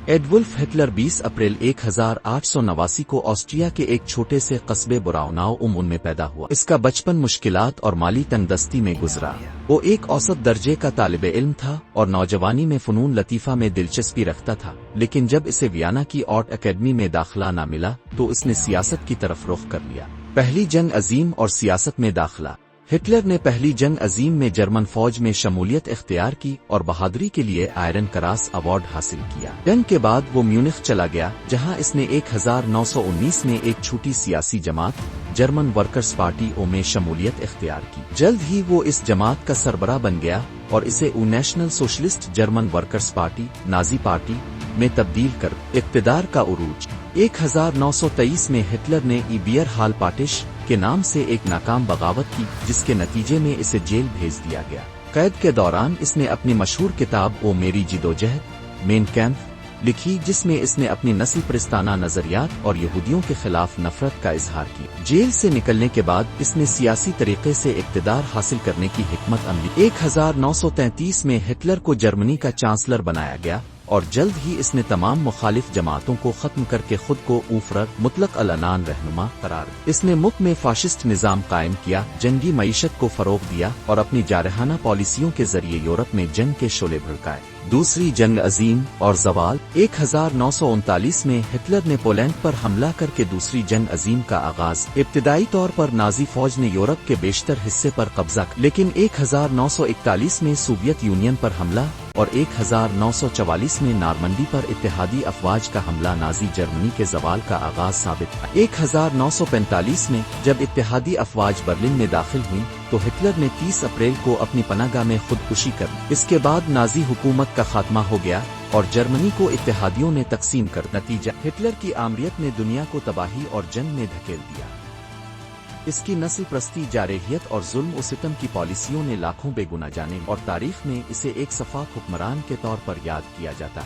Adolf Hitler 20 April 1889 کو Austria کے ایک چھوٹے سے قصبے براؤناؤ میں پیدا ہوا۔ اس کا بچپن مشکلات اور مالی تنگ دستی میں گزرا۔ وہ ایک اوسط درجے کا طالب علم تھا اور نوجوانی میں فنون لطیفہ میں دلچسپی رکھتا تھا، لیکن جب اسے ویانا کی آرٹ اکیڈمی میں داخلہ نہ ملا تو اس نے سیاست کی طرف رخ کر لیا۔ پہلی جنگ عظیم اور سیاست میں داخلہ۔ ہٹلر نے پہلی جنگ عظیم میں جرمن فوج میں شمولیت اختیار کی اور بہادری کے لیے آئرن کراس ایوارڈ حاصل کیا۔ جنگ کے بعد وہ میونخ چلا گیا، جہاں اس نے 1919 میں ایک چھوٹی سیاسی جماعت جرمن ورکرز پارٹی میں شمولیت اختیار کی۔ جلد ہی وہ اس جماعت کا سربراہ بن گیا اور اسے national socialist German workers party Nazi party میں تبدیل کر اقتدار کا عروج۔ 1923 میں ہٹلر نے بیئر ہال پاٹش کے نام سے ایک ناکام بغاوت کی، جس کے نتیجے میں اسے جیل بھیج دیا گیا۔ قید کے دوران اس نے اپنی مشہور کتاب میری جدوجہد مین کیمپ لکھی، جس میں اس نے اپنی نسل پرستانہ نظریات اور یہودیوں کے خلاف نفرت کا اظہار کیا۔ جیل سے نکلنے کے بعد اس نے سیاسی طریقے سے اقتدار حاصل کرنے کی حکمت عملی۔ 1933 میں ہٹلر کو جرمنی کا چانسلر بنایا گیا اور جلد ہی اس نے تمام مخالف جماعتوں کو ختم کر کے خود کو اوفرر مطلق العنان رہنما قرار دیا۔ اس نے ملک میں فاشسٹ نظام قائم کیا، جنگی معیشت کو فروغ دیا اور اپنی جارحانہ پالیسیوں کے ذریعے یورپ میں جنگ کے شعلے بھڑکائے۔ دوسری جنگ عظیم اور زوال۔ 1939 میں ہٹلر نے پولینڈ پر حملہ کر کے دوسری جنگ عظیم کا آغاز۔ ابتدائی طور پر نازی فوج نے یورپ کے بیشتر حصے پر قبضہ کیا، لیکن 1941 میں سوویت یونین پر حملہ اور 1944 میں نارمنڈی پر اتحادی افواج کا حملہ نازی جرمنی کے زوال کا آغاز ثابت ہے۔ 1945 میں جب اتحادی افواج برلن میں داخل ہوئیں تو ہٹلر نے 30 اپریل کو اپنی پناہ گاہ میں خودکشی کر لی۔ اس کے بعد نازی حکومت کا خاتمہ ہو گیا اور جرمنی کو اتحادیوں نے تقسیم کر نتیجہ ہٹلر کی آمریت نے دنیا کو تباہی اور جنگ میں دھکیل دیا۔ اس کی نسل پرستی، جارحیت اور ظلم و ستم کی پالیسیوں نے لاکھوں بے گناہ جانے اور تاریخ میں اسے ایک صفاق حکمران کے طور پر یاد کیا جاتا ہے۔